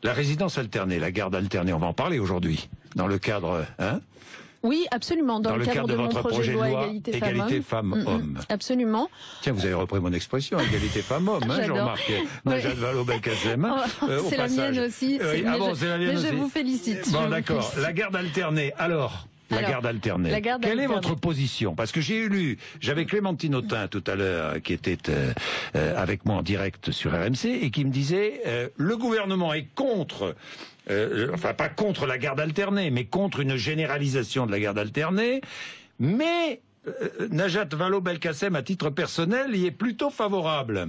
La résidence alternée, la garde alternée, on va en parler aujourd'hui, dans le cadre... Hein, oui, absolument. Dans le cadre de mon projet de loi égalité femmes-hommes. Absolument. Tiens, vous avez repris mon expression, égalité femmes-hommes, hein, je remarque. Najat Vallaud-Belkacem. C'est la mienne aussi. Ah bon, c'est la mienne aussi. Mais je vous félicite. Bon, d'accord. La garde alternée. Alors, garde alternée. Quelle est votre position? Parce que j'ai lu, j'avais Clémentine Autain tout à l'heure, qui était avec moi en direct sur RMC, et qui me disait, le gouvernement est contre... enfin, pas contre la garde alternée, mais contre une généralisation de la garde alternée. Mais Najat Vallaud-Belkacem, à titre personnel, y est plutôt favorable.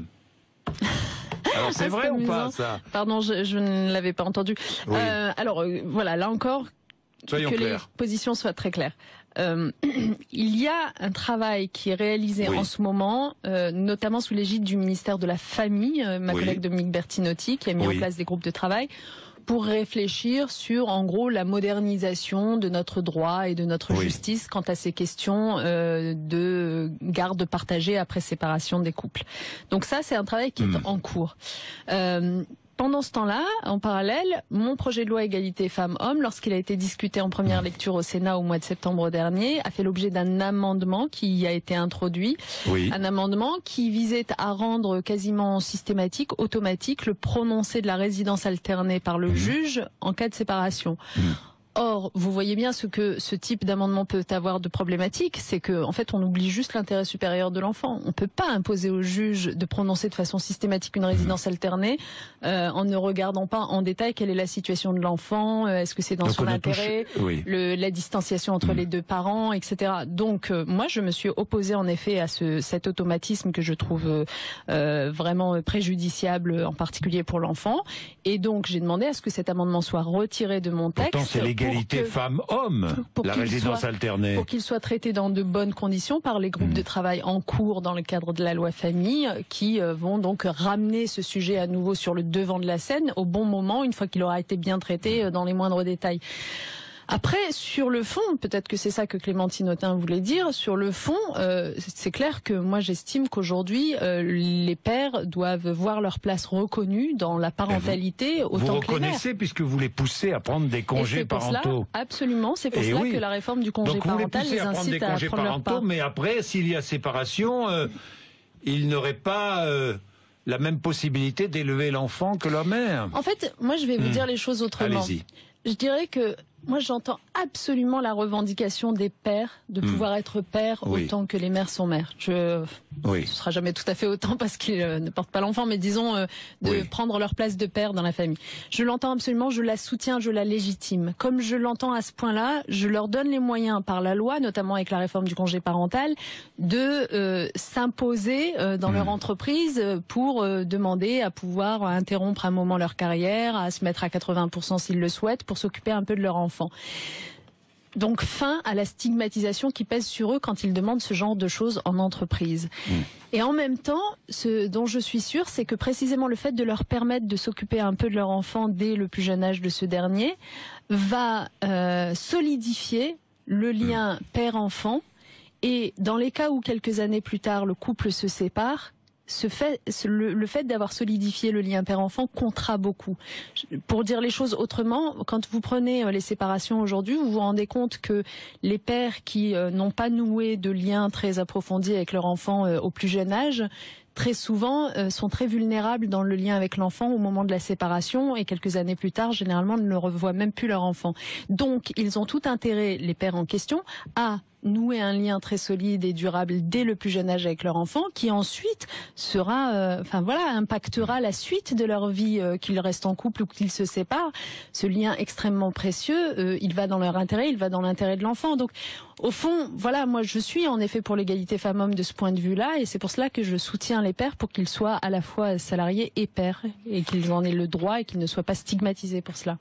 Alors, c'est vrai ou pas, ça? Pardon, je ne l'avais pas entendu. Oui. Alors, voilà, là encore, soyons clairs. Les positions soient très claires. Il y a un travail qui est réalisé en ce moment, notamment sous l'égide du ministère de la Famille, ma collègue Dominique Bertinotti, qui a mis en place des groupes de travail, pour réfléchir sur, en gros, la modernisation de notre droit et de notre justice quant à ces questions de garde partagée après séparation des couples. Donc ça, c'est un travail qui est en cours. Pendant ce temps-là, en parallèle, mon projet de loi égalité femmes-hommes, lorsqu'il a été discuté en première lecture au Sénat au mois de septembre dernier, a fait l'objet d'un amendement qui a été introduit. Un amendement qui visait à rendre quasiment systématique, automatique, le prononcé de la résidence alternée par le juge en cas de séparation. Or, vous voyez bien ce que ce type d'amendement peut avoir de problématique, c'est que, en fait, on oublie juste l'intérêt supérieur de l'enfant. On ne peut pas imposer au juge de prononcer de façon systématique une résidence alternée en ne regardant pas en détail quelle est la situation de l'enfant, est-ce que c'est dans son intérêt, la distanciation entre les deux parents, etc. Donc, moi, je me suis opposée en effet à cet automatisme que je trouve vraiment préjudiciable, en particulier pour l'enfant. Et donc, j'ai demandé à ce que cet amendement soit retiré de mon texte. Pourtant, c'est l'égalité femmes-hommes, la résidence alternée. Pour qu'il soit traité dans de bonnes conditions par les groupes de travail en cours dans le cadre de la loi famille, qui vont donc ramener ce sujet à nouveau sur le devant de la scène au bon moment, une fois qu'il aura été bien traité dans les moindres détails. Après, sur le fond, peut-être que c'est ça que Clémentine Autain voulait dire, sur le fond, c'est clair que moi j'estime qu'aujourd'hui, les pères doivent voir leur place reconnue dans la parentalité autant que les mères. Vous reconnaissez, puisque vous les poussez à prendre des congés parentaux. Absolument, c'est pour cela que la réforme du congé parental les incite à prendre leur part. Mais après, s'il y a séparation, ils n'auraient pas... la même possibilité d'élever l'enfant que la mère. En fait, moi je vais vous dire les choses autrement. Allez-y. Je dirais que moi j'entends absolument la revendication des pères de pouvoir être père autant que les mères sont mères. Ce sera jamais tout à fait autant parce qu'ils ne portent pas l'enfant, mais disons de prendre leur place de père dans la famille. Je l'entends absolument, je la soutiens, je la légitime. Comme je l'entends à ce point-là, je leur donne les moyens par la loi, notamment avec la réforme du congé parental, de s'imposer dans leur entreprise pour demander à pouvoir interrompre un moment leur carrière, à se mettre à 80% s'ils le souhaitent, pour s'occuper un peu de leur enfant. Donc fin à la stigmatisation qui pèse sur eux quand ils demandent ce genre de choses en entreprise. Et en même temps, ce dont je suis sûre, c'est que précisément le fait de leur permettre de s'occuper un peu de leur enfant dès le plus jeune âge de ce dernier va solidifier le lien père-enfant. Et dans les cas où quelques années plus tard le couple se sépare, le fait d'avoir solidifié le lien père-enfant comptera beaucoup. Pour dire les choses autrement, quand vous prenez les séparations aujourd'hui, vous vous rendez compte que les pères qui n'ont pas noué de lien très approfondi avec leur enfant au plus jeune âge, très souvent sont très vulnérables dans le lien avec l'enfant au moment de la séparation et quelques années plus tard, généralement, ne revoient même plus leur enfant. Donc, ils ont tout intérêt, les pères en question, à nouer un lien très solide et durable dès le plus jeune âge avec leur enfant, qui ensuite sera, impactera la suite de leur vie, qu'ils restent en couple ou qu'ils se séparent. Ce lien extrêmement précieux, il va dans leur intérêt, il va dans l'intérêt de l'enfant. Donc, au fond, voilà, moi je suis en effet pour l'égalité femmes-hommes de ce point de vue-là, et c'est pour cela que je soutiens les pères pour qu'ils soient à la fois salariés et pères, et qu'ils en aient le droit et qu'ils ne soient pas stigmatisés pour cela.